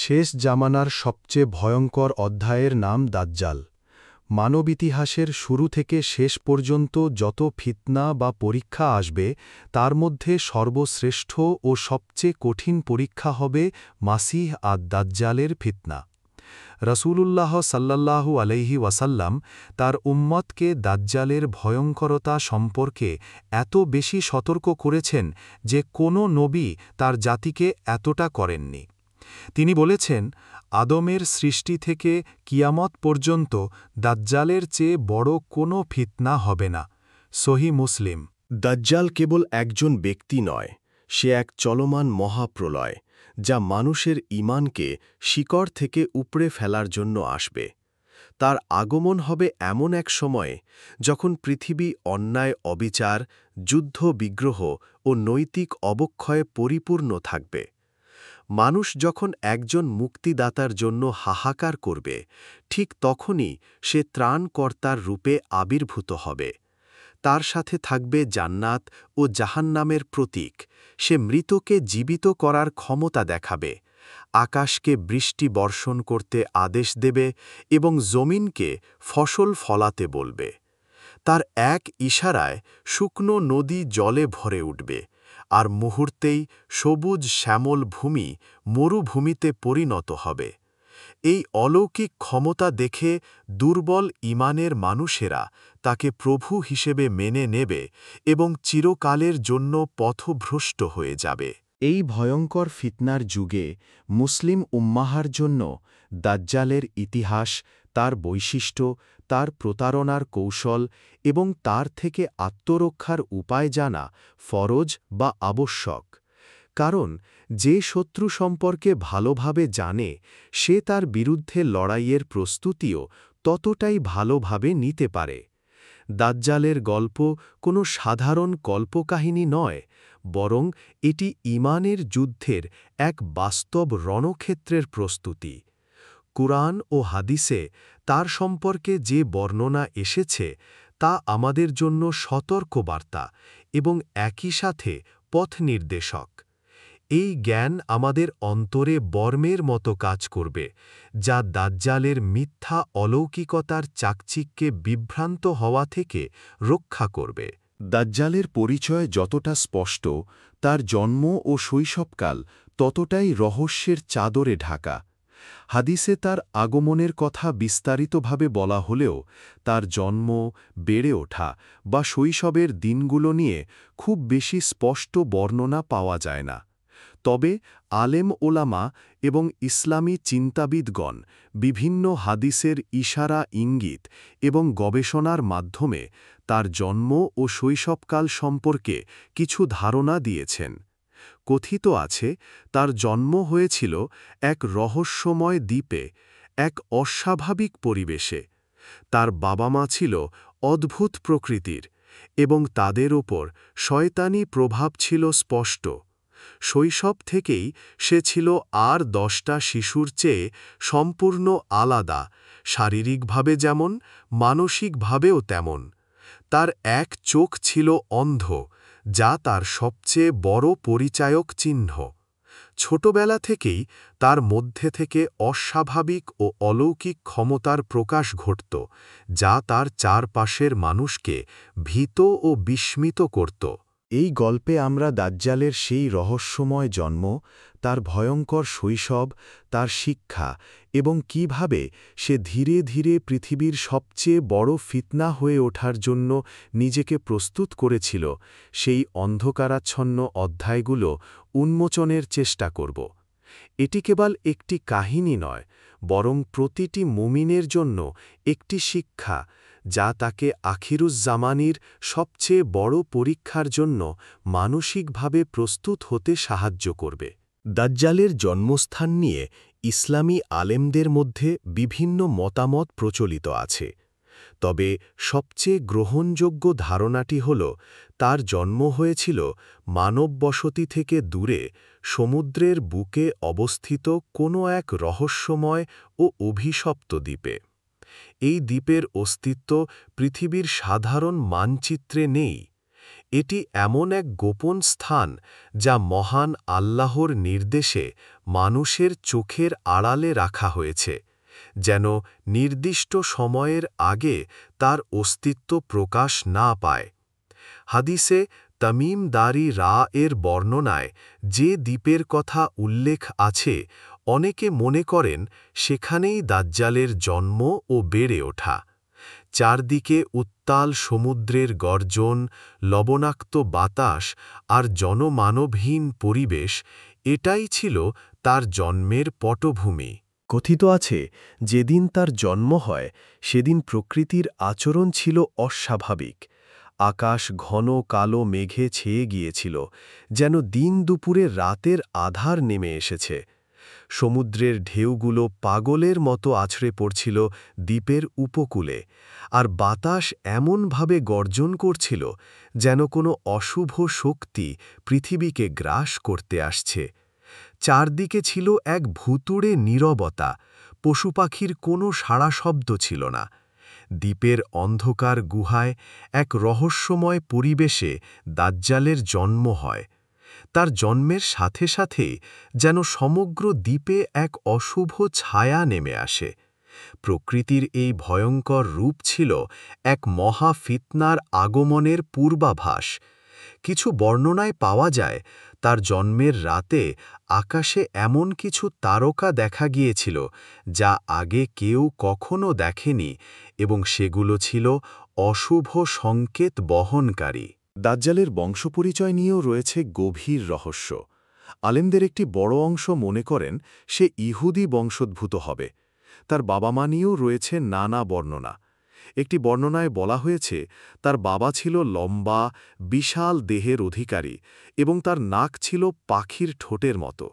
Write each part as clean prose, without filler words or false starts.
শেষ জামানার সবচেয়ে ভয়ঙ্কর অধ্যায়ের নাম দাজ্জাল। মানব ইতিহাসের শুরু থেকে শেষ পর্যন্ত যত ফিতনা বা পরীক্ষা আসবে তার মধ্যে সর্বশ্রেষ্ঠ ও সবচেয়ে কঠিন পরীক্ষা হবে মাসিহ দাজ্জালের ফিতনা। রসূলুল্লাহ সাল্লাল্লাহু আলাইহি ওয়াসাল্লাম তার উম্মতকে দাজ্জালের ভয়ঙ্করতা সম্পর্কে এত বেশি সতর্ক করেছেন যে কোনো নবী তার জাতিকে এতটা করেননি। তিনি বলেছেন, আদমের সৃষ্টি থেকে কিয়ামত পর্যন্ত দাজ্জালের চেয়ে বড় কোনো ফিতনা হবে না। সহিহ মুসলিম। দাজ্জাল কেবল একজন ব্যক্তি নয়, সে এক চলমান মহাপ্রলয়, যা মানুষের ঈমানকে শিকড় থেকে উপড়ে ফেলার জন্য আসবে। তার আগমন হবে এমন এক সময়ে যখন পৃথিবী অন্যায়, অবিচার, যুদ্ধ, বিগ্রহ ও নৈতিক অবক্ষয়ে পরিপূর্ণ থাকবে। মানুষ যখন একজন মুক্তিদাতার জন্য হাহাকার করবে, ঠিক তখনই সে ত্রাণকর্তার রূপে আবির্ভূত হবে। তার সাথে থাকবে জান্নাত ও জাহান্নামের প্রতীক। সে মৃতকে জীবিত করার ক্ষমতা দেখাবে, আকাশকে বৃষ্টি বর্ষণ করতে আদেশ দেবে এবং জমিনকে ফসল ফলাতে বলবে। তার এক ইশারায় শুকনো নদী জলে ভরে উঠবে, আর মুহূর্তেই সবুজ শ্যামল ভূমি মরুভূমিতে পরিণত হবে। এই অলৌকিক ক্ষমতা দেখে দুর্বল ঈমানের মানুষেরা তাকে প্রভু হিসেবে মেনে নেবে এবং চিরকালের জন্য পথভ্রষ্ট হয়ে যাবে। এই ভয়ঙ্কর ফিতনার যুগে মুসলিম উম্মাহার জন্য দাজ্জালের ইতিহাস, তার বৈশিষ্ট্য, তার প্রতারণার কৌশল এবং তার থেকে আত্মরক্ষার উপায় জানা ফরজ বা আবশ্যক। কারণ যে শত্রু সম্পর্কে ভালোভাবে জানে, সে তার বিরুদ্ধে লড়াইয়ের প্রস্তুতিও ততটাই ভালোভাবে নিতে পারে। দাজ্জালের গল্প কোনো সাধারণ কল্পকাহিনী নয়, বরং এটি ঈমানের যুদ্ধের এক বাস্তব রণক্ষেত্রের প্রস্তুতি। কুরআন ও হাদিসে তার সম্পর্কে যে বর্ণনা এসেছে তা আমাদের জন্য সতর্কবার্তা এবং একই সাথে পথ নির্দেশক। এই জ্ঞান আমাদের অন্তরে বর্মের মতো কাজ করবে, যা দাজ্জালের মিথ্যা অলৌকিকতার চাকচিক্যে বিভ্রান্ত হওয়া থেকে রক্ষা করবে। দাজ্জালের পরিচয় যতটা স্পষ্ট, তার জন্ম ও শৈশবকাল ততটাই রহস্যের চাদরে ঢাকা। হাদিসে তার আগমনের কথা বিস্তারিতভাবে বলা হলেও তার জন্ম, বেড়ে ওঠা বা শৈশবের দিনগুলো নিয়ে খুব বেশি স্পষ্ট বর্ণনা পাওয়া যায় না। তবে আলেম ওলামা এবং ইসলামী চিন্তাবিদগণ বিভিন্ন হাদিসের ইশারা, ইঙ্গিত এবং গবেষণার মাধ্যমে তার জন্ম ও শৈশবকাল সম্পর্কে কিছু ধারণা দিয়েছেন। কথিত আছে, তার জন্ম হয়েছিল এক রহস্যময় দ্বীপে, এক অস্বাভাবিক পরিবেশে। তার বাবা-মা ছিল অদ্ভুত প্রকৃতির এবং তাদের ওপর শয়তানি প্রভাব ছিল স্পষ্ট। শৈশব থেকেই সে ছিল আর 10টা শিশুর চেয়ে সম্পূর্ণ আলাদা, শারীরিকভাবে যেমন, মানসিকভাবেও তেমন। তার এক চোখ ছিল অন্ধ, যা তার সবচেয়ে বড় পরিচায়ক চিহ্ন। ছোটবেলা থেকেই তার মধ্যে থেকে অস্বাভাবিক ও অলৌকিক ক্ষমতার প্রকাশ ঘটত, যা তার চারপাশের মানুষকে ভীত ও বিস্মিত করত। এই গল্পে আমরা দাজ্জালের সেই রহস্যময় জন্ম, তার ভয়ঙ্কর শৈশব, তার শিক্ষা এবং কিভাবে সে ধীরে ধীরে পৃথিবীর সবচেয়ে বড় ফিতনা হয়ে ওঠার জন্য নিজেকে প্রস্তুত করেছিল, সেই অন্ধকারাচ্ছন্ন অধ্যায়গুলো উন্মোচনের চেষ্টা করব। এটি কেবল একটি কাহিনী নয়, বরং প্রতিটি মুমিনের জন্য একটি শিক্ষা, যা তাকে আখিরুজ্জামানির সবচেয়ে বড় পরীক্ষার জন্য মানসিকভাবে প্রস্তুত হতে সাহায্য করবে। দাজ্জালের জন্মস্থান নিয়ে ইসলামী আলেমদের মধ্যে বিভিন্ন মতামত প্রচলিত আছে। তবে সবচেয়ে গ্রহণযোগ্য ধারণাটি হল, তার জন্ম হয়েছিল মানব বসতি থেকে দূরে সমুদ্রের বুকে অবস্থিত কোনো এক রহস্যময় ও অভিশপ্ত দ্বীপে। এই দ্বীপের অস্তিত্ব পৃথিবীর সাধারণ মানচিত্রে নেই। এটি এমন এক গোপন স্থান যা মহান আল্লাহর নির্দেশে মানুষের চোখের আড়ালে রাখা হয়েছে, যেন নির্দিষ্ট সময়ের আগে তার অস্তিত্ব প্রকাশ না পায়। হাদিসে তামিম দারি রা এর বর্ণনায় যে দ্বীপের কথা উল্লেখ আছে, অনেকে মনে করেন সেখানেই দাজ্জালের জন্ম ও বেড়ে ওঠা। চারদিকে উত্তাল সমুদ্রের গর্জন, লবণাক্ত বাতাস আর জনমানবহীন পরিবেশ, এটাই ছিল তার জন্মের পটভূমি। কথিত আছে, যেদিন তার জন্ম হয় সেদিন প্রকৃতির আচরণ ছিল অস্বাভাবিক। আকাশ ঘন কালো মেঘে ছেয়ে গিয়েছিল, যেন দিন দুপুরে রাতের আধার নেমে এসেছে। সমুদ্রের ঢেউগুলো পাগলের মতো আছড়ে পড়ছিল দ্বীপের উপকূলে, আর বাতাস এমনভাবে গর্জন করছিল যেন কোনো অশুভ শক্তি পৃথিবীকে গ্রাস করতে আসছে। চারদিকে ছিল এক ভুতুড়ে নীরবতা, পশুপাখির কোনো সাড়া শব্দ ছিল না। দ্বীপের অন্ধকার গুহায় এক রহস্যময় পরিবেশে দাজ্জালের জন্ম হয়। তার জন্মের সাথে সাথে যেন সমগ্র দ্বীপে এক অশুভ ছায়া নেমে আসে। প্রকৃতির এই ভয়ঙ্কর রূপ ছিল এক মহা ফিতনার আগমনের পূর্বাভাস। কিছু বর্ণনায় পাওয়া যায়, তার জন্মের রাতে আকাশে এমন কিছু তারকা দেখা গিয়েছিল যা আগে কেউ কখনো দেখেনি, এবং সেগুলো ছিল অশুভ সংকেত বহনকারী। দাজ্জালের বংশপরিচয় নিয়েও রয়েছে গভীর রহস্য। আলেমদের একটি বড় অংশ মনে করেন সে ইহুদি বংশোদ্ভূত হবে। তার বাবা মা নিয়েও রয়েছে নানা বর্ণনা। একটি বর্ণনায় বলা হয়েছে তার বাবা ছিল লম্বা, বিশাল দেহের অধিকারী এবং তার নাক ছিল পাখির ঠোঁটের মতো।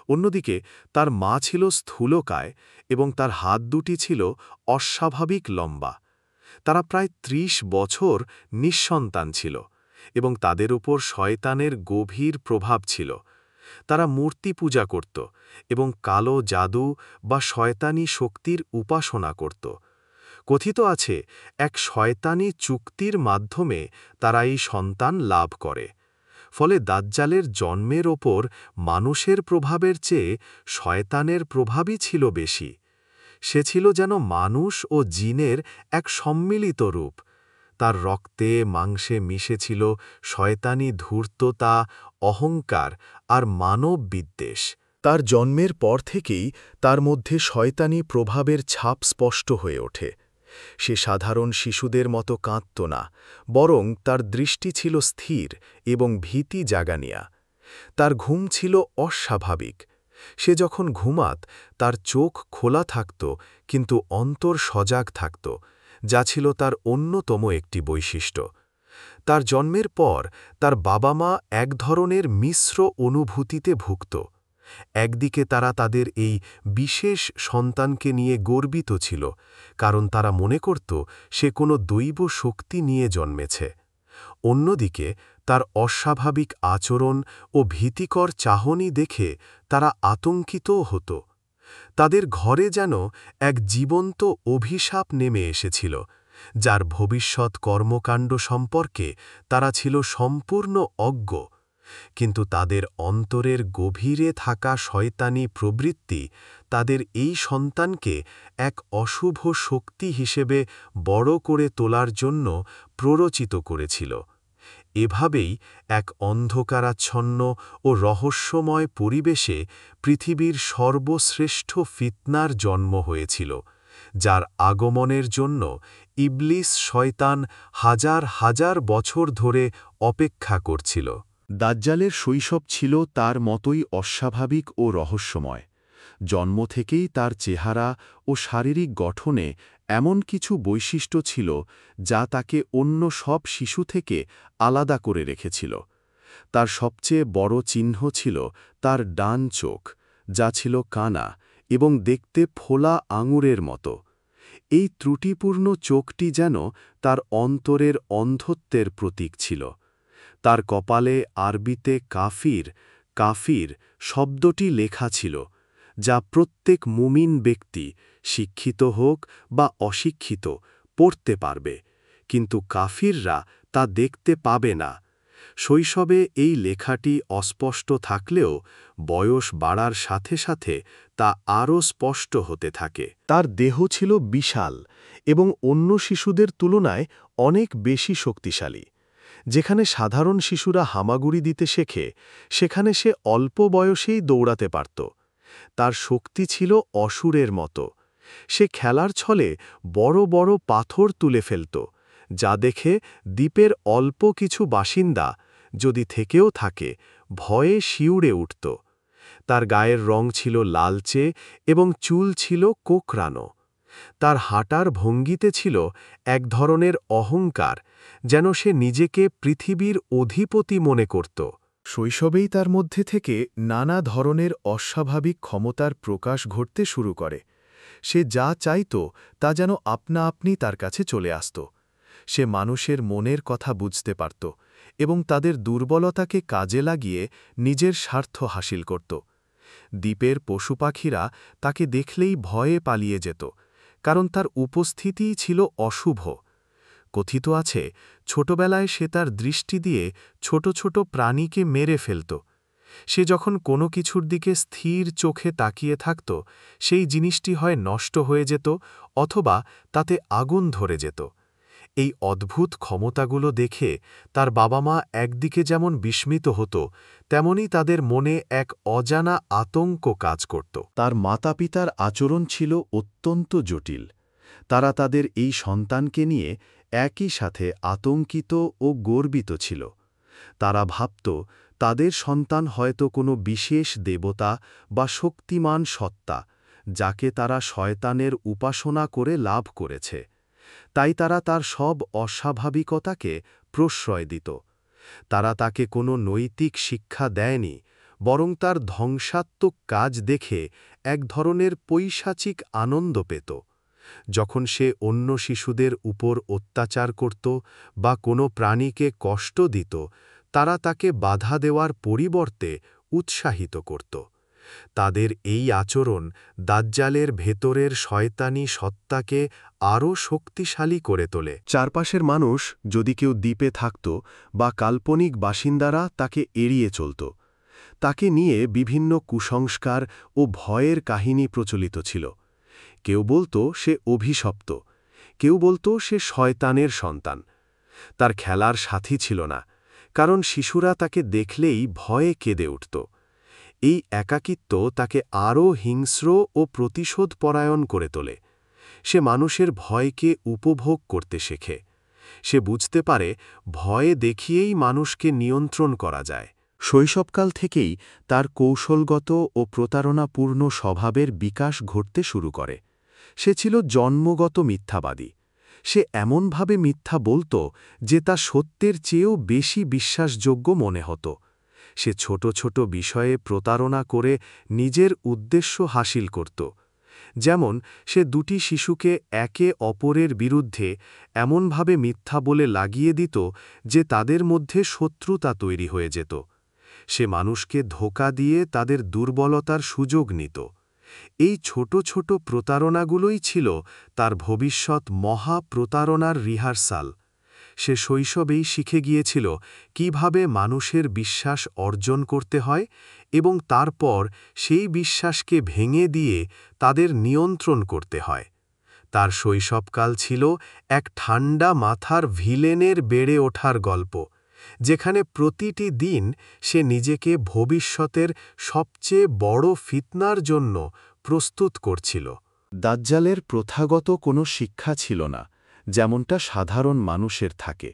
অন্যদিকে তার মা ছিল স্থূলকায় এবং তার হাত দুটি ছিল অস্বাভাবিক লম্বা। তারা প্রায় ৩০ বছর নিঃসন্তান ছিল এবং তাদের উপর শয়তানের গভীর প্রভাব ছিল। তারা মূর্তি পূজা করত এবং কালো জাদু বা শয়তানি শক্তির উপাসনা করত। কথিত আছে, এক শয়তানি চুক্তির মাধ্যমে তারা এই সন্তান লাভ করে। ফলে দাজ্জালের জন্মের ওপর মানুষের প্রভাবের চেয়ে শয়তানের প্রভাবই ছিল বেশি। সে ছিল যেন মানুষ ও জিনের এক সম্মিলিত রূপ। তার রক্তে মাংসে মিশেছিল শয়তানি ধূর্ততা, অহংকার আর মানব বিদ্বেষ। তার জন্মের পর থেকেই তার মধ্যে শয়তানি প্রভাবের ছাপ স্পষ্ট হয়ে ওঠে। সে সাধারণ শিশুদের মতো কাঁদত না, বরং তার দৃষ্টি ছিল স্থির এবং ভীতি জাগানিয়া। তার ঘুম ছিল অস্বাভাবিক। সে যখন ঘুমাত তার চোখ খোলা থাকত, কিন্তু অন্তর সজাগ থাকত, যা ছিল তার অন্যতম একটি বৈশিষ্ট্য। তার জন্মের পর তার বাবা মা এক ধরনের মিশ্র অনুভূতিতে ভুগত। একদিকে তারা তাদের এই বিশেষ সন্তানকে নিয়ে গর্বিত ছিল, কারণ তারা মনে করত সে কোনো দৈব শক্তি নিয়ে জন্মেছে। অন্যদিকে তার অস্বাভাবিক আচরণ ও ভীতিকর চাহনি দেখে তারা আতঙ্কিতও হতো। তাদের ঘরে যেন এক জীবন্ত অভিশাপ নেমে এসেছিল, যার ভবিষ্যৎ কর্মকাণ্ড সম্পর্কে তারা ছিল সম্পূর্ণ অজ্ঞ। কিন্তু তাদের অন্তরের গভীরে থাকা শয়তানি প্রবৃত্তি তাদের এই সন্তানকে এক অশুভ শক্তি হিসেবে বড় করে তোলার জন্য প্ররোচিত করেছিল। এভাবেই এক অন্ধকারাচ্ছন্ন ও রহস্যময় পরিবেশে পৃথিবীর সর্বশ্রেষ্ঠ ফিতনার জন্ম হয়েছিল, যার আগমনের জন্য ইবলিস শয়তান হাজার হাজার বছর ধরে অপেক্ষা করছিল। দাজ্জালের শৈশব ছিল তার মতোই অস্বাভাবিক ও রহস্যময়। জন্ম থেকেই তার চেহারা ও শারীরিক গঠনে এমন কিছু বৈশিষ্ট্য ছিল যা তাকে অন্য সব শিশু থেকে আলাদা করে রেখেছিল। তার সবচেয়ে বড় চিহ্ন ছিল তার ডান চোখ, যা ছিল কানা এবং দেখতে ফোলা আঙুরের মতো। এই ত্রুটিপূর্ণ চোখটি যেন তার অন্তরের অন্ধত্বের প্রতীক ছিল। তার কপালে আরবিতে কাফির কাফির শব্দটি লেখা ছিল, যা প্রত্যেক মুমিন ব্যক্তি, শিক্ষিত হোক বা অশিক্ষিত, পড়তে পারবে, কিন্তু কাফিররা তা দেখতে পাবে না। শৈশবে এই লেখাটি অস্পষ্ট থাকলেও বয়স বাড়ার সাথে সাথে তা আরও স্পষ্ট হতে থাকে। তার দেহ ছিল বিশাল এবং অন্য শিশুদের তুলনায় অনেক বেশি শক্তিশালী। যেখানে সাধারণ শিশুরা হামাগুড়ি দিতে শেখে, সেখানে সে অল্প বয়সেই দৌড়াতে পারত। তার শক্তি ছিল অসুরের মতো। সে খেলার ছলে বড় বড় পাথর তুলে ফেলত, যা দেখে দ্বীপের অল্প কিছু বাসিন্দা, যদি থেকেও থাকে, ভয়ে শিউরে উঠত। তার গায়ের রং ছিল লালচে এবং চুল ছিল কোকড়ানো। তার হাঁটার ভঙ্গিতে ছিল এক ধরনের অহংকার, যেন সে নিজেকে পৃথিবীর অধিপতি মনে করত। শৈশবেই তার মধ্যে থেকে নানা ধরনের অস্বাভাবিক ক্ষমতার প্রকাশ ঘটতে শুরু করে। সে যা চাইত তা যেন আপনা আপনি তার কাছে চলে আসত। সে মানুষের মনের কথা বুঝতে পারত এবং তাদের দুর্বলতাকে কাজে লাগিয়ে নিজের স্বার্থ হাসিল করত। দ্বীপের পশুপাখিরা তাকে দেখলেই ভয়ে পালিয়ে যেত, কারণ তার উপস্থিতিই ছিল অশুভ। কথিত আছে, ছোটবেলায় সে তার দৃষ্টি দিয়ে ছোট ছোট প্রাণীকে মেরে ফেলত। সে যখন কোনো কিছুর দিকে স্থির চোখে তাকিয়ে থাকত, সেই জিনিসটি হয় নষ্ট হয়ে যেত অথবা তাতে আগুন ধরে যেত। এই অদ্ভুত ক্ষমতাগুলো দেখে তার বাবা মা একদিকে যেমন বিস্মিত হতো, তেমনি তাদের মনে এক অজানা আতঙ্ক কাজ করত। তার মাতাপিতার আচরণ ছিল অত্যন্ত জটিল। তারা তাদের এই সন্তানকে নিয়ে একই সাথে আতঙ্কিত ও গর্বিত ছিল। তারা ভাবত তাদের সন্তান হয়তো কোনো বিশেষ দেবতা বা শক্তিমান সত্তা, যাকে তারা শয়তানের উপাসনা করে লাভ করেছে। তাই তারা তার সব অস্বাভাবিকতাকে প্রশ্রয় দিত। তারা তাকে কোনো নৈতিক শিক্ষা দেয়নি, বরং তার ধ্বংসাত্মক কাজ দেখে এক ধরনের পৈশাচিক আনন্দ পেত। যখন সে অন্য শিশুদের উপর অত্যাচার করত বা কোনো প্রাণীকে কষ্ট দিত, তারা তাকে বাধা দেওয়ার পরিবর্তে উৎসাহিত করত। তাদের এই আচরণ দাজ্জালের ভেতরের শয়তানি সত্তাকে আরও শক্তিশালী করে তোলে। চারপাশের মানুষ, যদি কেউ দ্বীপে থাকত বা কাল্পনিক বাসিন্দারা, তাকে এড়িয়ে চলত। তাকে নিয়ে বিভিন্ন কুসংস্কার ও ভয়ের কাহিনী প্রচলিত ছিল। কেউ বলতো সে অভিশপ্ত, কেউ বলতো সে শয়তানের সন্তান। তার খেলার সাথী ছিল না, কারণ শিশুরা তাকে দেখলেই ভয়ে কেঁদে উঠত। এই একাকিত্ব তাকে আরও হিংস্র ও প্রতিশোধপরায়ণ করে তোলে। সে মানুষের ভয়কে উপভোগ করতে শেখে। সে বুঝতে পারে ভয় দেখিয়েই মানুষকে নিয়ন্ত্রণ করা যায়। শৈশবকাল থেকেই তার কৌশলগত ও প্রতারণাপূর্ণ স্বভাবের বিকাশ ঘটতে শুরু করে। সে ছিল জন্মগত মিথ্যাবাদী। সে এমনভাবে মিথ্যা বলত যে তা সত্যের চেয়েও বেশি বিশ্বাসযোগ্য মনে হতো। সে ছোট ছোট বিষয়ে প্রতারণা করে নিজের উদ্দেশ্য হাসিল করত। যেমন, সে দুটি শিশুকে একে অপরের বিরুদ্ধে এমনভাবে মিথ্যা বলে লাগিয়ে দিত যে তাদের মধ্যে শত্রুতা তৈরি হয়ে যেত। সে মানুষকে ধোঁকা দিয়ে তাদের দুর্বলতার সুযোগ নিত। এই ছোট ছোট প্রতারণাগুলোই ছিল তার ভবিষ্যৎ মহা প্রতারণার রিহার্সাল। সে শৈশবেই শিখে গিয়েছিল কিভাবে মানুষের বিশ্বাস অর্জন করতে হয় এবং তারপর সেই বিশ্বাসকে ভেঙে দিয়ে তাদের নিয়ন্ত্রণ করতে হয়। তার শৈশবকাল ছিল এক ঠান্ডা মাথার ভিলেনের বেড়ে ওঠার গল্প, যেখানে প্রতিটি দিন সে নিজেকে ভবিষ্যতের সবচেয়ে বড় ফিতনার জন্য প্রস্তুত করছিল। দাজ্জালের প্রথাগত কোনো শিক্ষা ছিল না, যেমনটা সাধারণ মানুষের থাকে।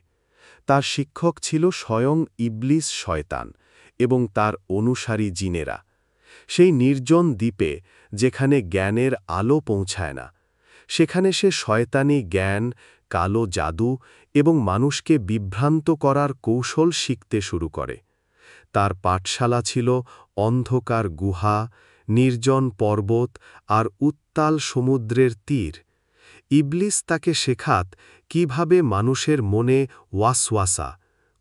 তার শিক্ষক ছিল স্বয়ং ইবলিস শয়তান এবং তার অনুসারী জিনেরা। সেই নির্জন দ্বীপে, যেখানে জ্ঞানের আলো পৌঁছায় না, সেখানে সে শয়তানি জ্ঞান, কালো জাদু এবং মানুষকে বিভ্রান্ত করার কৌশল শিখতে শুরু করে। তার পাঠশালা ছিল অন্ধকার গুহা, নির্জন পর্বত আর উত্তাল সমুদ্রের তীর। ইবলিস তাকে শেখাত কিভাবে মানুষের মনে ওয়াসওয়াসা,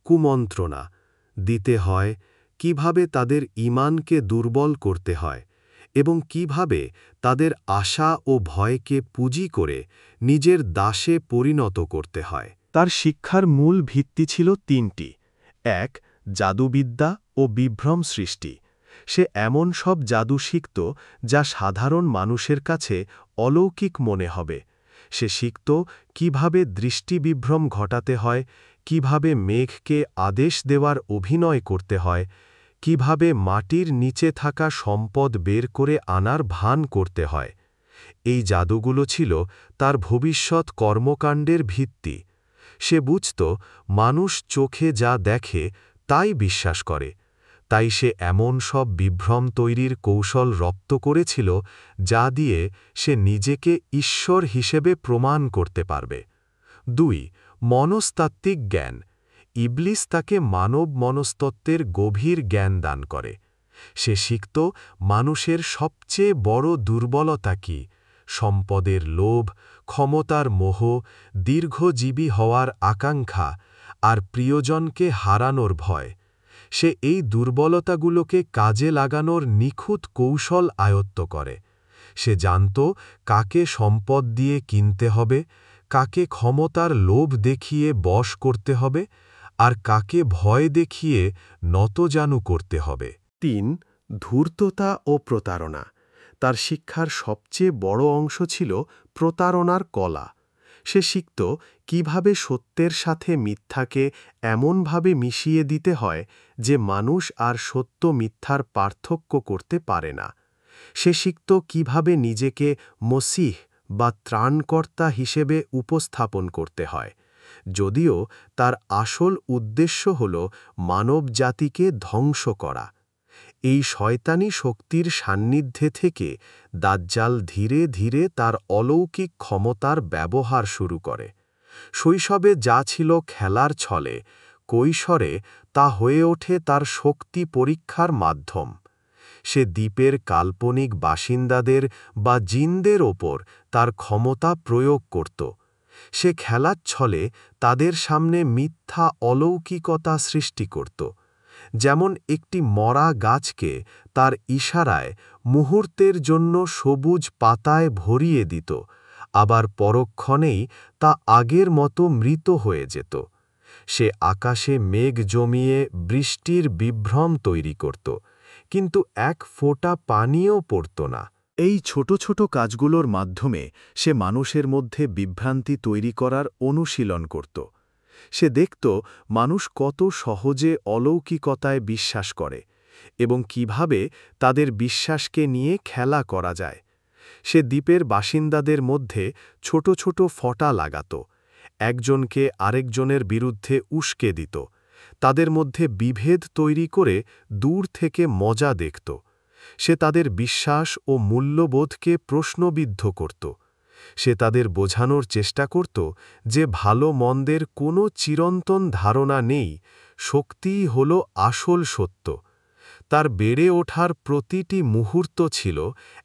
কুমন্ত্রণা দিতে হয়, কিভাবে তাদের ঈমানকে দুর্বল করতে হয় এবং কিভাবে তাদের আশা ও ভয়কে পুঁজি করে নিজের দাসে পরিণত করতে হয়। তার শিক্ষার মূল ভিত্তি ছিল তিনটি। এক, জাদুবিদ্যা ও বিভ্রম সৃষ্টি। সে এমন সব জাদু শিখত যা সাধারণ মানুষের কাছে অলৌকিক মনে হবে। সে শিখত কিভাবে দৃষ্টিবিভ্রম ঘটাতে হয়, কিভাবে মেঘকে আদেশ দেওয়ার অভিনয় করতে হয়, কিভাবে মাটির নিচে থাকা সম্পদ বের করে আনার ভান করতে হয়। এই জাদুগুলো ছিল তার ভবিষ্যৎ কর্মকাণ্ডের ভিত্তি। সে বুঝত মানুষ চোখে যা দেখে তাই বিশ্বাস করে, তাই সে এমন সব বিভ্রম তৈরির কৌশল রপ্ত করেছিল যা দিয়ে সে নিজেকে ঈশ্বর হিসেবে প্রমাণ করতে পারবে। ২. মনস্তাত্ত্বিক জ্ঞান। ইবলিস তাকে মানব মনস্তত্ত্বের গভীর জ্ঞান দান করে। সে শিখত মানুষের সবচেয়ে বড় দুর্বলতা কি, সম্পদের লোভ, ক্ষমতার মোহ, দীর্ঘজীবী হওয়ার আকাঙ্ক্ষা আর প্রিয়জনকে হারানোর ভয়। সে এই দুর্বলতাগুলোকে কাজে লাগানোর নিখুঁত কৌশল আয়ত্ত করে। সে জানত কাকে সম্পদ দিয়ে কিনতে হবে, কাকে ক্ষমতার লোভ দেখিয়ে বশ করতে হবে, আর কাকে ভয় দেখিয়ে নতজানু করতে হবে। ৩. ধূর্ততা ও প্রতারণা। তার শিক্ষার সবচেয়ে বড় অংশ ছিল প্রতারণার কলা। সে শিখত কিভাবে সত্যের সাথে মিথ্যাকে এমনভাবে মিশিয়ে দিতে হয় যে মানুষ আর সত্য মিথ্যার পার্থক্য করতে পারে না। সে শিখত কিভাবে নিজেকে মসিহ বা ত্রাণকর্তা হিসেবে উপস্থাপন করতে হয়, যদিও তার আসল উদ্দেশ্য হল মানব জাতিকে ধ্বংস করা। এই শয়তানি শক্তির সান্নিধ্যে থেকে দাজ্জাল ধীরে ধীরে তার অলৌকিক ক্ষমতার ব্যবহার শুরু করে। শৈশবে যা ছিল খেলার ছলে, কৈশোরে তা হয়ে ওঠে তার শক্তি পরীক্ষার মাধ্যম। সে দ্বীপের কাল্পনিক বাসিন্দাদের বা জিনদের ওপর তার ক্ষমতা প্রয়োগ করত। সে খেলার ছলে তাদের সামনে মিথ্যা অলৌকিকতা সৃষ্টি করত, যেমন একটি মরা গাছকে তার ইশারায় মুহূর্তের জন্য সবুজ পাতায় ভরিয়ে দিত, আবার পরক্ষণেই তা আগের মতো মৃত হয়ে যেত। সে আকাশে মেঘ জমিয়ে বৃষ্টির বিভ্রম তৈরি করত, কিন্তু এক ফোঁটা পানিও পড়ত না। এই ছোট ছোট কাজগুলোর মাধ্যমে সে মানুষের মধ্যে বিভ্রান্তি তৈরি করার অনুশীলন করত। সে দেখত মানুষ কত সহজে অলৌকিকতায় বিশ্বাস করে এবং কিভাবে তাদের বিশ্বাসকে নিয়ে খেলা করা যায়। সে দ্বীপের বাসিন্দাদের মধ্যে ছোট ছোট ফটা লাগাত, একজনকে আরেকজনের বিরুদ্ধে উস্কে দিত, তাদের মধ্যে বিভেদ তৈরি করে দূর থেকে মজা দেখত। সে তাদের বিশ্বাস ও মূল্যবোধকে প্রশ্নবিদ্ধ করত। সে তাদের বোঝানোর চেষ্টা করত যে ভালো মন্দের কোনো চিরন্তন ধারণা নেই, শক্তিই হল আসল সত্য। তার বেড়ে ওঠার প্রতিটি মুহূর্ত ছিল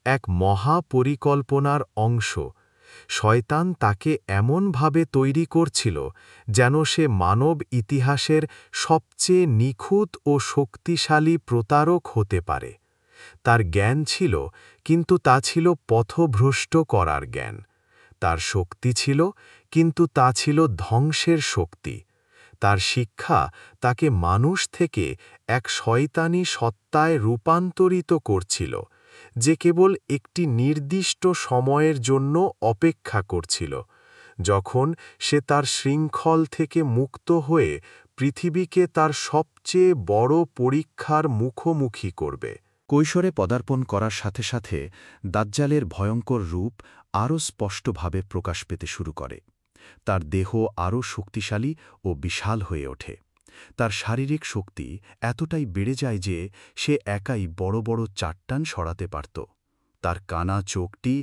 এক মহা পরিকল্পনার অংশ। শয়তান তাকে এমনভাবে তৈরি করছিল যেন সে মানব ইতিহাসের সবচেয়ে নিখুঁত ও শক্তিশালী প্রতারক হতে পারে। তার জ্ঞান ছিল, কিন্তু তা ছিল পথভ্রষ্ট করার জ্ঞান। তার শক্তি ছিল, কিন্তু তা ছিল ধ্বংসের শক্তি। তার শিক্ষা তাকে মানুষ থেকে এক শয়তানি সত্তায় রূপান্তরিত করছিল, যে কেবল একটি নির্দিষ্ট সময়ের জন্য অপেক্ষা করছিল, যখন সে তার শৃঙ্খল থেকে মুক্ত হয়ে পৃথিবীকে তার সবচেয়ে বড় পরীক্ষার মুখোমুখি করবে। কৈশোরে পদার্পণ করার সাথে সাথে দাজ্জালের ভয়ঙ্কর রূপ আরও স্পষ্টভাবে প্রকাশ পেতে শুরু করে। তার দেহ আরও শক্তিশালী ও বিশাল হয়ে ওঠে। তার শারীরিক শক্তি এতটাই বেড়ে যায় যে সে একাই বড় বড় চাট্টান সরাতে পারত। তার কানা চোখটি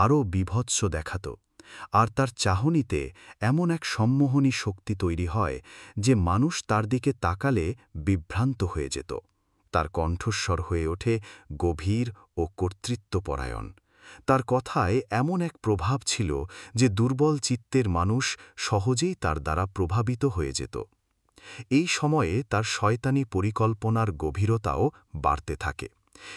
আরও বীভৎস দেখাত, আর তার চাহনিতে এমন এক সম্মোহনী শক্তি তৈরি হয় যে মানুষ তার দিকে তাকালে বিভ্রান্ত হয়ে যেত। তার কণ্ঠস্বর হয়ে ওঠে গভীর ও কর্তৃত্বপরায়ণ। তার কথায় এমন এক প্রভাব ছিল যে দুর্বল চিত্তের মানুষ সহজেই তার দ্বারা প্রভাবিত হয়ে যেত। এই সময়ে তার শয়তানি পরিকল্পনার গভীরতাও বাড়তে থাকে।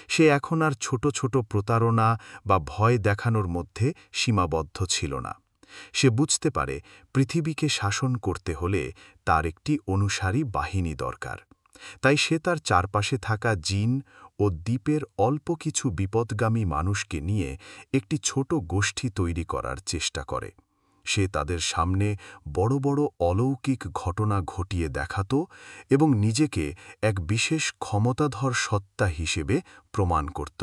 সে এখন আর ছোট ছোট প্রতারণা বা ভয় দেখানোর মধ্যে সীমাবদ্ধ ছিল না। সে বুঝতে পারে পৃথিবীকে শাসন করতে হলে তার একটি অনুসারী বাহিনী দরকার। তাই সে তার চারপাশে থাকা জিন ও দ্বীপের অল্প কিছু বিপদগামী মানুষকে নিয়ে একটি ছোট গোষ্ঠী তৈরি করার চেষ্টা করে। সে তাদের সামনে বড় বড় অলৌকিক ঘটনা ঘটিয়ে দেখাত এবং নিজেকে এক বিশেষ ক্ষমতাধর সত্তা হিসেবে প্রমাণ করত।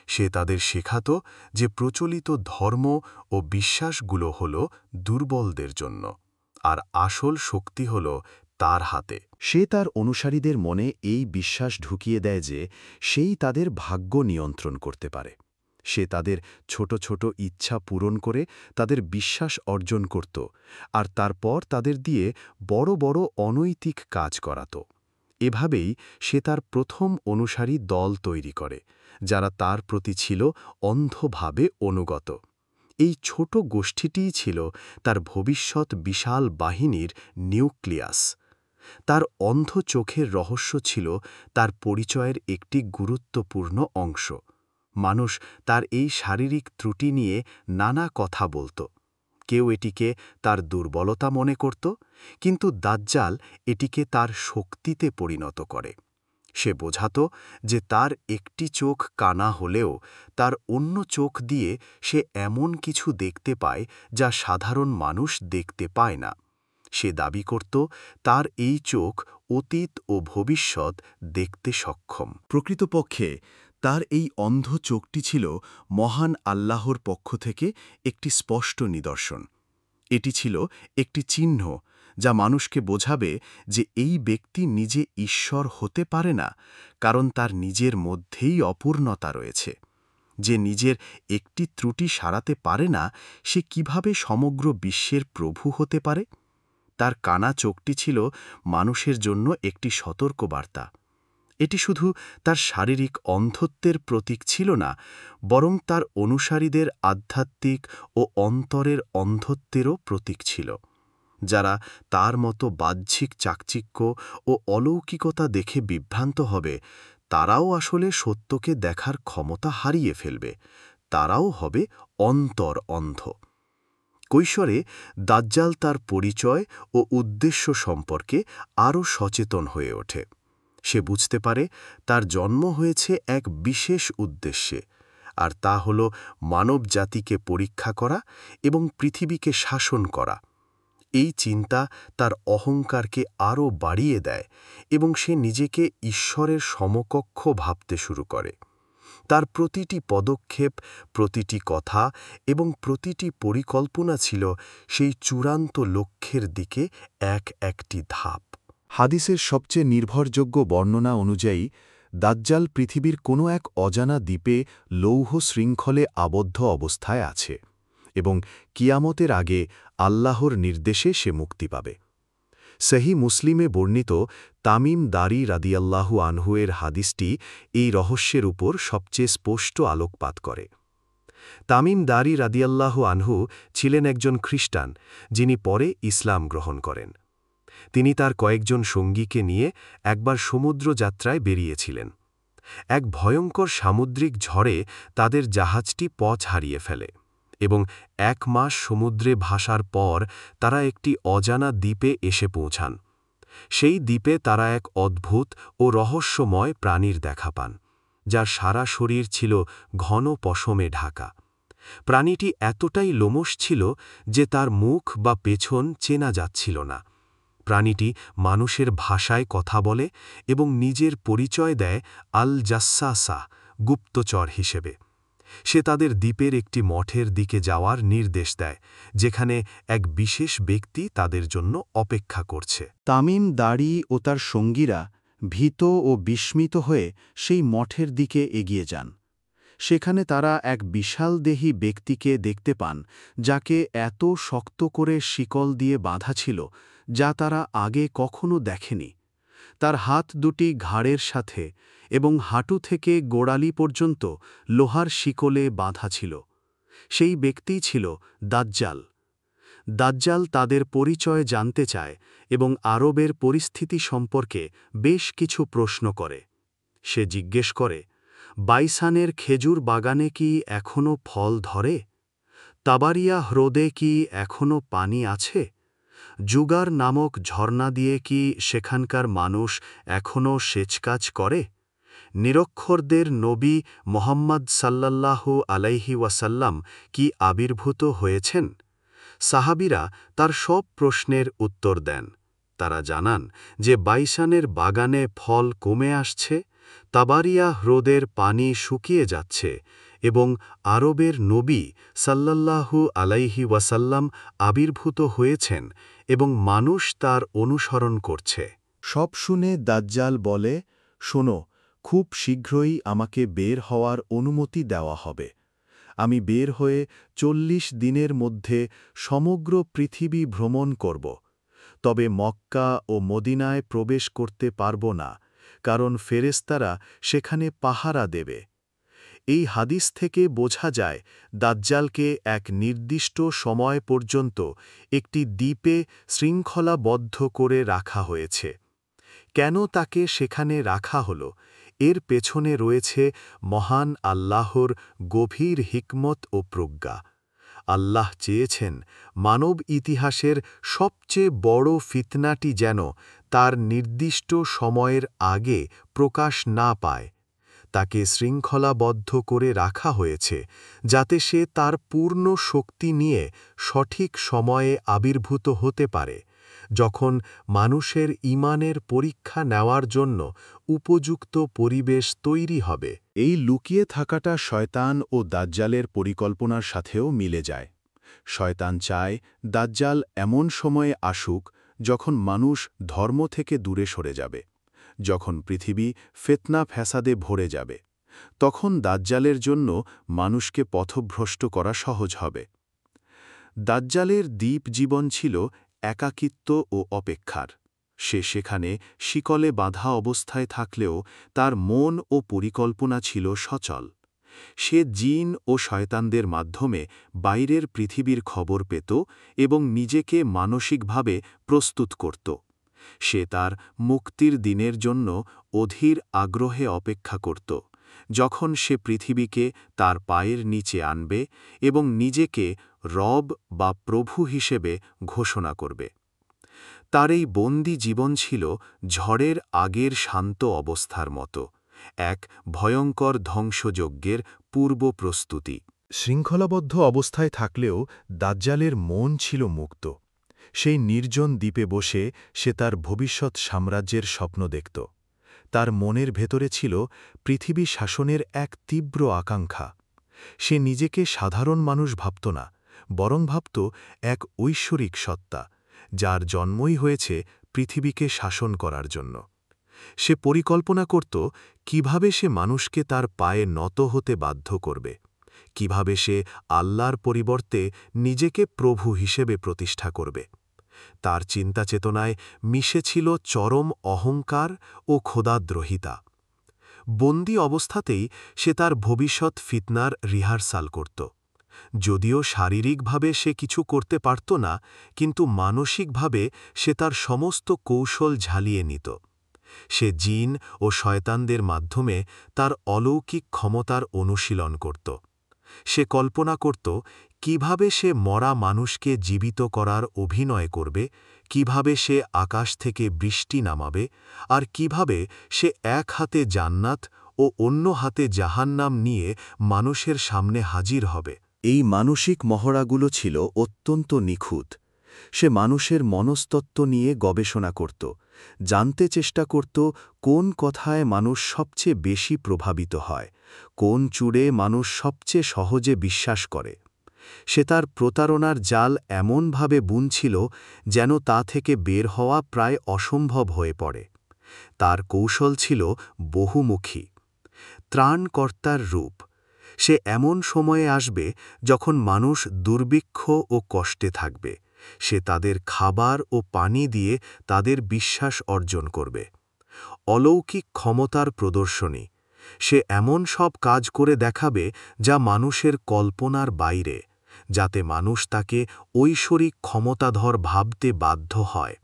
সে তাদের শেখাত যে প্রচলিত ধর্ম ও বিশ্বাসগুলো হল দুর্বলদের জন্য, আর আসল শক্তি হল তার হাতে। সে তার অনুসারীদের মনে এই বিশ্বাস ঢুকিয়ে দেয় যে সেই তাদের ভাগ্য নিয়ন্ত্রণ করতে পারে। সে তাদের ছোট ছোট ইচ্ছা পূরণ করে তাদের বিশ্বাস অর্জন করত, আর তারপর তাদের দিয়ে বড় বড় অনৈতিক কাজ করাত। এভাবেই সে তার প্রথম অনুসারী দল তৈরি করে, যারা তার প্রতি ছিল অন্ধভাবে অনুগত। এই ছোট গোষ্ঠীটিই ছিল তার ভবিষ্যৎ বিশাল বাহিনীর নিউক্লিয়াস। তার অন্ধ চোখের রহস্য ছিল তার পরিচয়ের একটি গুরুত্বপূর্ণ অংশ। মানুষ তার এই শারীরিক ত্রুটি নিয়ে নানা কথা বলত। কেউ এটিকে তার দুর্বলতা মনে করত, কিন্তু দাজ্জাল এটিকে তার শক্তিতে পরিণত করে। সে বোঝাত যে তার একটি চোখ কানা হলেও তার অন্য চোখ দিয়ে সে এমন কিছু দেখতে পায় যা সাধারণ মানুষ দেখতে পায় না। সে দাবি করত তার এই চোখ অতীত ও ভবিষ্যৎ দেখতে সক্ষম। প্রকৃতপক্ষে তার এই অন্ধ চোখটি ছিল মহান আল্লাহর পক্ষ থেকে একটি স্পষ্ট নিদর্শন। এটি ছিল একটি চিহ্ন যা মানুষকে বোঝাবে যে এই ব্যক্তি নিজে ঈশ্বর হতে পারে না, কারণ তার নিজের মধ্যেই অপূর্ণতা রয়েছে। যে নিজের একটি ত্রুটি সারাতে পারে না, সে কিভাবে সমগ্র বিশ্বের প্রভু হতে পারে? তার কানা চোখটি ছিল মানুষের জন্য একটি সতর্কবার্তা। এটি শুধু তার শারীরিক অন্ধত্বের প্রতীক ছিল না, বরং তার অনুসারীদের আধ্যাত্মিক ও অন্তরের অন্ধত্বেরও প্রতীক ছিল। যারা তার মতো বাহ্যিক চাকচিক্য ও অলৌকিকতা দেখে বিভ্রান্ত হবে, তারাও আসলে সত্যকে দেখার ক্ষমতা হারিয়ে ফেলবে। তারাও হবে অন্তর অন্ধ। কৈশোরে দাজ্জাল তার পরিচয় ও উদ্দেশ্য সম্পর্কে আরও সচেতন হয়ে ওঠে। সে বুঝতে পারে তার জন্ম হয়েছে এক বিশেষ উদ্দেশ্যে, আর তা হল মানব জাতিকে পরীক্ষা করা এবং পৃথিবীকে শাসন করা। এই চিন্তা তার অহংকারকে আরও বাড়িয়ে দেয় এবং সে নিজেকে ঈশ্বরের সমকক্ষ ভাবতে শুরু করে। তার প্রতিটি পদক্ষেপ, প্রতিটি কথা এবং প্রতিটি পরিকল্পনা ছিল সেই চূড়ান্ত লক্ষ্যের দিকে একটি ধাপ। হাদিসের সবচেয়ে নির্ভরযোগ্য বর্ণনা অনুযায়ী দাজ্জাল পৃথিবীর কোনো এক অজানা দ্বীপে লৌহ শৃঙ্খলে আবদ্ধ অবস্থায় আছে এবং কিয়ামতের আগে আল্লাহর নির্দেশে সে মুক্তি পাবে। সহি মুসলিমে বর্ণিত তামিম দারি রাদিয়াল্লাহু আনহু এর হাদিসটি এই রহস্যের উপর সবচেয়ে স্পষ্ট আলোকপাত করে। তামিম দারি রাদিয়াল্লাহু আনহু ছিলেন একজন খ্রিস্টান, যিনি পরে ইসলাম গ্রহণ করেন। তিনি তার কয়েকজন সঙ্গীকে নিয়ে একবার সমুদ্র যাত্রায় বেরিয়েছিলেন। এক ভয়ঙ্কর সামুদ্রিক ঝড়ে তাদের জাহাজটি পথ হারিয়ে ফেলে এবং 1 মাস সমুদ্রে ভাসার পর তারা একটি অজানা দ্বীপে এসে পৌঁছান। সেই দ্বীপে তারা এক অদ্ভুত ও রহস্যময় প্রাণীর দেখা পান, যার সারা শরীর ছিল ঘন পশমে ঢাকা। প্রাণীটি এতটাই লোমশ ছিল যে তার মুখ বা পেছন চেনা যাচ্ছিল না। প্রাণীটি মানুষের ভাষায় কথা বলে এবং নিজের পরিচয় দেয় আল জাসসাসা, গুপ্তচর হিসেবে। সে তাদের দ্বীপের একটি মঠের দিকে যাওয়ার নির্দেশ দেয়, যেখানে এক বিশেষ ব্যক্তি তাদের জন্য অপেক্ষা করছে। তামিম দারি ও তার সঙ্গীরা ভীত ও বিস্মিত হয়ে সেই মঠের দিকে এগিয়ে যান। সেখানে তারা এক বিশালদেহী ব্যক্তিকে দেখতে পান, যাকে এত শক্ত করে শিকল দিয়ে বাঁধা ছিল যা তারা আগে কখনো দেখেনি। তার হাত দুটি ঘাড়ের সাথে এবং হাঁটু থেকে গোড়ালি পর্যন্ত লোহার শিকলে বাঁধা ছিল। সেই ব্যক্তিই ছিল দাজ্জাল। দাজ্জাল তাদের পরিচয় জানতে চায় এবং আরবের পরিস্থিতি সম্পর্কে বেশ কিছু প্রশ্ন করে। সে জিজ্ঞেস করে, বাইসানের খেজুর বাগানে কি এখনও ফল ধরে? তাবারিয়া হ্রদে কি এখনও পানি আছে? জুগার নামক ঝর্ণা দিয়ে কি সেখানকার মানুষ এখনও সেচকাজ করে? নিরক্ষরদের নবী মোহাম্মদ সাল্লাল্লাহু আলাইহি ওয়াসাল্লাম কি আবির্ভূত হয়েছেন? সাহাবীরা তার সব প্রশ্নের উত্তর দেন। তারা জানান যে বাইসানের বাগানে ফল কমে আসছে, তাবারিয়া হ্রদের পানি শুকিয়ে যাচ্ছে এবং আরবের নবী সাল্লাল্লাহু আলাইহি ওয়াসাল্লাম আবির্ভূত হয়েছেন এবং মানুষ তার অনুসরণ করছে। সব শুনে দাজ্জাল বলে, শোনো, খুব শীঘ্রই আমাকে বের হওয়ার অনুমতি দেওয়া হবে। আমি বের হয়ে ৪০ দিনের মধ্যে সমগ্র পৃথিবী ভ্রমণ করব। তবে মক্কা ও মদিনায় প্রবেশ করতে পারব না, কারণ ফেরেশতারা সেখানে পাহারা দেবে। এই হাদিস থেকে বোঝা যায় দাজ্জালকে এক নির্দিষ্ট সময় পর্যন্ত একটি দ্বীপে শৃঙ্খলাবদ্ধ করে রাখা হয়েছে। কেন তাকে সেখানে রাখা হলো, এর পেছনে রয়েছে মহান আল্লাহর গভীর হিকমত ও প্রজ্ঞা। আল্লাহ চেয়েছেন মানব ইতিহাসের সবচেয়ে বড় ফিতনাটি যেন তার নির্দিষ্ট সময়ের আগে প্রকাশ না পায়। তাকে শৃঙ্খলাবদ্ধ করে রাখা হয়েছে যাতে সে তার পূর্ণ শক্তি নিয়ে সঠিক সময়ে আবির্ভূত হতে পারে, যখন মানুষের ঈমানের পরীক্ষা নেওয়ার জন্য উপযুক্ত পরিবেশ তৈরি হবে। এই লুকিয়ে থাকাটা শয়তান ও দাজ্জালের পরিকল্পনার সাথেও মিলে যায়। শয়তান চায় দাজ্জাল এমন সময়ে আসুক যখন মানুষ ধর্ম থেকে দূরে সরে যাবে, যখন পৃথিবী ফিতনা ফ্যাসাদে ভরে যাবে। তখন দাজ্জালের জন্য মানুষকে পথভ্রষ্ট করা সহজ হবে। দাজ্জালের দ্বীপ জীবন ছিল একাকিত্ব ও অপেক্ষার। সে সেখানে শিকলে বাঁধা অবস্থায় থাকলেও তার মন ও পরিকল্পনা ছিল সচল। সে জিন ও শয়তানদের মাধ্যমে বাইরের পৃথিবীর খবর পেত এবং নিজেকে মানসিকভাবে প্রস্তুত করত। সে তার মুক্তির দিনের জন্য অধীর আগ্রহে অপেক্ষা করত, যখন সে পৃথিবীকে তার পায়ের নিচে আনবে এবং নিজেকে রব বা প্রভু হিসেবে ঘোষণা করবে। তার এই বন্দি জীবন ছিল ঝড়ের আগের শান্ত অবস্থার মতো, এক ভয়ঙ্কর ধ্বংসযজ্ঞের পূর্ব প্রস্তুতি। শৃঙ্খলাবদ্ধ অবস্থায় থাকলেও দাজ্জালের মন ছিল মুক্ত। সেই নির্জন দ্বীপে বসে সে তার ভবিষ্যৎ সাম্রাজ্যের স্বপ্ন দেখত। তার মনের ভেতরে ছিল পৃথিবী শাসনের এক তীব্র আকাঙ্ক্ষা। সে নিজেকে সাধারণ মানুষ ভাবত না, বরং ভাবত এক ঐশ্বরিক সত্তা, যার জন্মই হয়েছে পৃথিবীকে শাসন করার জন্য। সে পরিকল্পনা করত কিভাবে সে মানুষকে তার পায়ে নত হতে বাধ্য করবে, কিভাবে সে আল্লাহর পরিবর্তে নিজেকে প্রভু হিসেবে প্রতিষ্ঠা করবে। তার চিন্তাচেতনায় মিশেছিল চরম অহংকার ও খোদাদ্রোহিতা। বন্দি অবস্থাতেই সে তার ভবিষ্যৎ ফিতনার রিহার্সাল করত। যদিও শারীরিকভাবে সে কিছু করতে পারত না, কিন্তু মানসিকভাবে সে তার সমস্ত কৌশল ঝালিয়ে নিত। সে জিন ও শয়তানদের মাধ্যমে তার অলৌকিক ক্ষমতার অনুশীলন করত। সে কল্পনা করত কিভাবে সে মরা মানুষকে জীবিত করার অভিনয় করবে, কিভাবে সে আকাশ থেকে বৃষ্টি নামাবে, আর কিভাবে সে এক হাতে জান্নাত ও অন্য হাতে জাহান্নাম নিয়ে মানুষের সামনে হাজির হবে। এই মানসিক মহড়াগুলো ছিল অত্যন্ত নিখুঁত। সে মানুষের মনস্তত্ত্ব নিয়ে গবেষণা করত, জানতে চেষ্টা করত কোন কথায় মানুষ সবচেয়ে বেশি প্রভাবিত হয়, কোন চূড়ে মানুষ সবচেয়ে সহজে বিশ্বাস করে। সে তার প্রতারণার জাল এমনভাবে বুনছিল যেন তা থেকে বের হওয়া প্রায় অসম্ভব হয়ে পড়ে। তার কৌশল ছিল বহুমুখী। ত্রাণকর্তার রূপ। সে এমন সময়ে আসবে যখন মানুষ দুর্ভিক্ষ ও কষ্টে থাকবে। সে তাদের খাবার ও পানি দিয়ে তাদের বিশ্বাস অর্জন করবে। অলৌকিক ক্ষমতার প্রদর্শনী। সে এমন সব কাজ করে দেখাবে যা মানুষের কল্পনার বাইরে, যাতে মানুষ তাকে ঐশ্বরিক ক্ষমতাধর ভাবতে বাধ্য হয়।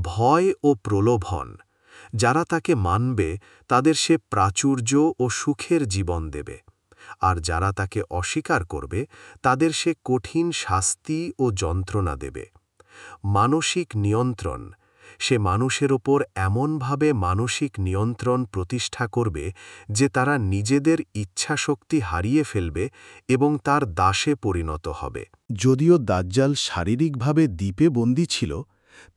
ভয় ও প্রলোভন। যারা তাকে মানবে তাদের সে প্রাচুর্য ও সুখের জীবন দেবে, আর যারা তাকে অস্বীকার করবে তাদের সে কঠিন শাস্তি ও যন্ত্রণা দেবে। মানসিক নিয়ন্ত্রণ, সে মানুষের ওপর এমনভাবে মানসিক নিয়ন্ত্রণ প্রতিষ্ঠা করবে যে তারা নিজেদের ইচ্ছাশক্তি হারিয়ে ফেলবে এবং তার দাসে পরিণত হবে। যদিও দাজ্জাল শারীরিকভাবে দ্বীপে বন্দী ছিল,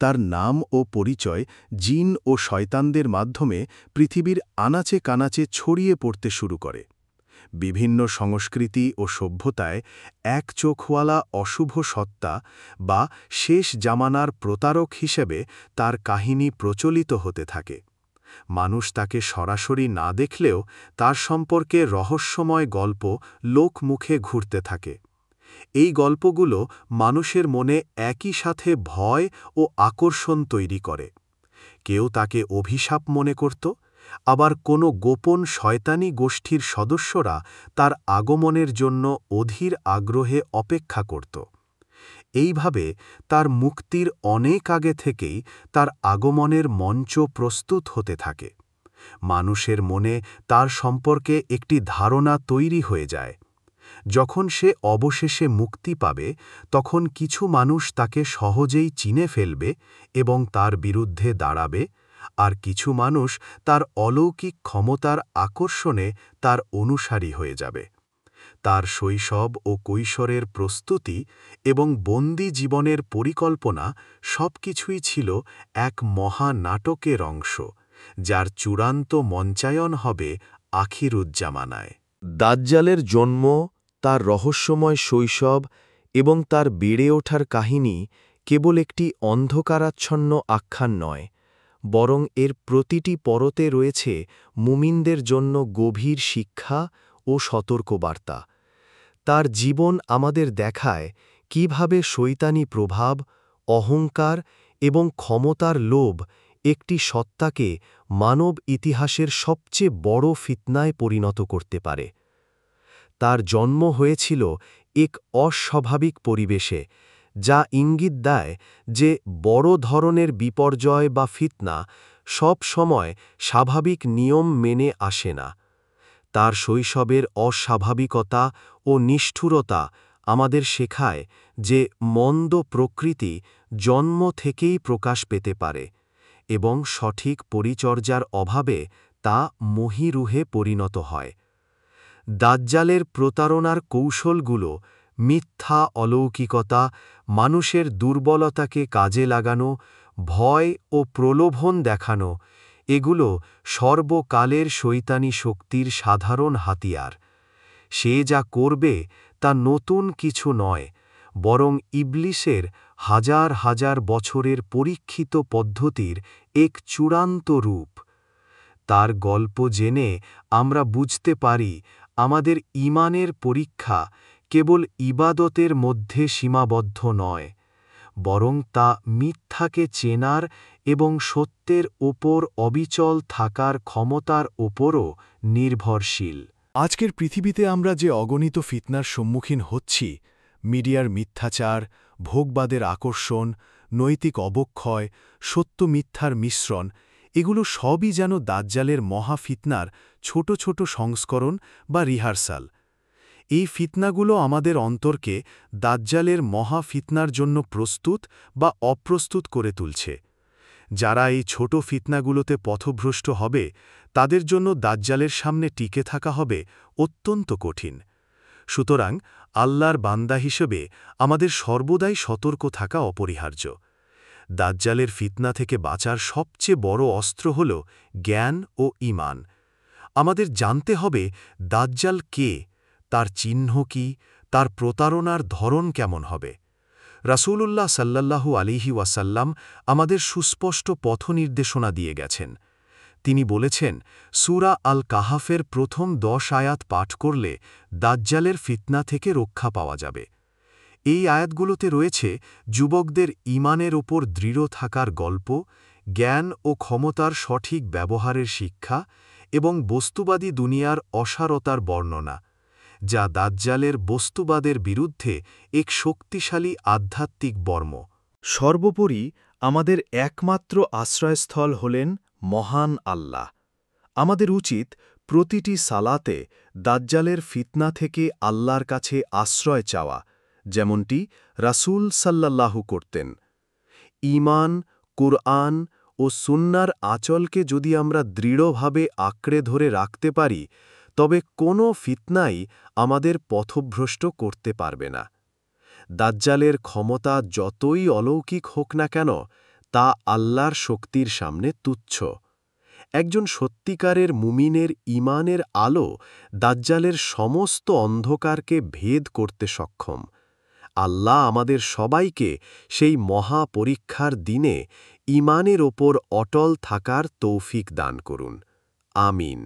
তার নাম ও পরিচয় জিন ও শয়তানদের মাধ্যমে পৃথিবীর আনাচে কানাচে ছড়িয়ে পড়তে শুরু করে। বিভিন্ন সংস্কৃতি ও সভ্যতায় এক চোখওয়ালা অশুভ সত্তা বা শেষ জামানার প্রতারক হিসেবে তার কাহিনী প্রচলিত হতে থাকে। মানুষ তাকে সরাসরি না দেখলেও তার সম্পর্কে রহস্যময় গল্প লোকমুখে ঘুরতে থাকে। এই গল্পগুলো মানুষের মনে একই সাথে ভয় ও আকর্ষণ তৈরি করে। কেউ তাকে অভিশাপ মনে করত, আবার কোনো গোপন শয়তানি গোষ্ঠীর সদস্যরা তার আগমনের জন্য অধীর আগ্রহে অপেক্ষা করত। এইভাবে তার মুক্তির অনেক আগে থেকেই তার আগমনের মঞ্চ প্রস্তুত হতে থাকে। মানুষের মনে তার সম্পর্কে একটি ধারণা তৈরি হয়ে যায়। যখন সে অবশেষে মুক্তি পাবে, তখন কিছু মানুষ তাকে সহজেই চিনে ফেলবে এবং তার বিরুদ্ধে দাঁড়াবে, আর কিছু মানুষ তার অলৌকিক ক্ষমতার আকর্ষণে তার অনুসারী হয়ে যাবে। তার শৈশব ও কৈশোরের প্রস্তুতি এবং বন্দি জীবনের পরিকল্পনা সবকিছুই ছিল এক মহা নাটকের অংশ, যার চূড়ান্ত মঞ্চায়ন হবে আখিরুজ্জামানায়। দাজ্জালের জন্ম, তার রহস্যময় শৈশব এবং তার বেড়ে ওঠার কাহিনী কেবল একটি অন্ধকারাচ্ছন্ন আখ্যান নয়, বরং এর প্রতিটি পরতে রয়েছে মুমিনদের জন্য গভীর শিক্ষা ও সতর্কবার্তা। তার জীবন আমাদের দেখায় কিভাবে শয়তানি প্রভাব, অহংকার এবং ক্ষমতার লোভ একটি সত্তাকে মানব ইতিহাসের সবচেয়ে বড় ফিতনায় পরিণত করতে পারে। তার জন্ম হয়েছিল এক অস্বাভাবিক পরিবেশে, যা ইঙ্গিত দেয় যে বড় ধরনের বিপর্যয় বা ফিতনা সব সময় স্বাভাবিক নিয়ম মেনে আসে না। তার শৈশবের অস্বাভাবিকতা ও নিষ্ঠুরতা আমাদের শেখায় যে মন্দ প্রকৃতি জন্ম থেকেই প্রকাশ পেতে পারে এবং সঠিক পরিচর্যার অভাবে তা মহীরুহে পরিণত হয়। দাজ্জালের প্রতারণার কৌশলগুলো, মিথ্যা অলৌকিকতা, মানুষের দুর্বলতাকে কাজে লাগানো, ভয় ও প্রলোভন দেখানো, এগুলো সর্বকালের শয়তানি শক্তির সাধারণ হাতিয়ার। সে যা করবে তা নতুন কিছু নয়, বরং ইবলিসের হাজার হাজার বছরের পরীক্ষিত পদ্ধতির এক চূড়ান্ত রূপ। তার গল্প জেনে আমরা বুঝতে পারি আমাদের ঈমানের পরীক্ষা কেবল ইবাদতের মধ্যে সীমাবদ্ধ নয়, বরং তা মিথ্যাকে চেনার এবং সত্যের ওপর অবিচল থাকার ক্ষমতার ওপরও নির্ভরশীল। আজকের পৃথিবীতে আমরা যে অগণিত ফিতনার সম্মুখীন হচ্ছি, মিডিয়ার মিথ্যাচার, ভোগবাদের আকর্ষণ, নৈতিক অবক্ষয়, সত্য মিথ্যার মিশ্রণ, এগুলো সবই যেন দাজ্জালের মহা ফিতনার ছোট ছোট সংস্করণ বা রিহার্সাল। এই ফিতনাগুলো আমাদের অন্তরকে দাজ্জালের মহা ফিতনার জন্য প্রস্তুত বা অপ্রস্তুত করে তুলছে। যারা এই ছোট ফিতনাগুলোতে পথভ্রষ্ট হবে, তাদের জন্য দাজ্জালের সামনে টিকে থাকা হবে অত্যন্ত কঠিন। সুতরাং আল্লাহর বান্দা হিসেবে আমাদের সর্বদাই সতর্ক থাকা অপরিহার্য। দাজ্জালের ফিতনা থেকে বাঁচার সবচেয়ে বড় অস্ত্র হল জ্ঞান ও ঈমান। আমাদের জানতে হবে দাজ্জাল কে, তার চিহ্ন কি, তার প্রতারণার ধরন কেমন হবে। রাসূলুল্লাহ সাল্লাল্লাহু আলাইহি ওয়াসাল্লাম আমাদের সুস্পষ্ট পথনির্দেশনা দিয়ে গেছেন। তিনি বলেছেন, সূরা আল কাহাফের প্রথম 10 আয়াত পাঠ করলে দাজ্জালের ফিতনা থেকে রক্ষা পাওয়া যাবে। এই আয়াতগুলোতে রয়েছে যুবকদের ঈমানের ওপর দৃঢ় থাকার গল্প, জ্ঞান ও ক্ষমতার সঠিক ব্যবহারের শিক্ষা এবং বস্তুবাদী দুনিয়ার অসারতার বর্ণনা, যা দাজ্জালের বস্তুবাদের বিরুদ্ধে এক শক্তিশালী আধ্যাত্মিক বর্ম। সর্বোপরি আমাদের একমাত্র আশ্রয়স্থল হলেন মহান আল্লাহ। আমাদের উচিত প্রতিটি সালাতে দাজ্জালের ফিতনা থেকে আল্লাহর কাছে আশ্রয় চাওয়া, যেমনটি রাসূল সাল্লাল্লাহু করতেন। ঈমান, কুরআন ও সুন্নাহর আঁচলকে যদি আমরা দৃঢ়ভাবে আঁকড়ে ধরে রাখতে পারি, তবে কোনো ফিতনাই আমাদের পথভ্রষ্ট করতে পারবে না। দাজ্জালের ক্ষমতা যতই অলৌকিক হোক না কেন, তা আল্লাহর শক্তির সামনে তুচ্ছ। একজন সত্যিকারের মুমিনের ঈমানের আলো দাজ্জালের সমস্ত অন্ধকারকে ভেদ করতে সক্ষম। আল্লাহ আমাদের সবাইকে সেই মহা পরীক্ষার দিনে ঈমানের ওপর অটল থাকার তৌফিক দান করুন। আমিন।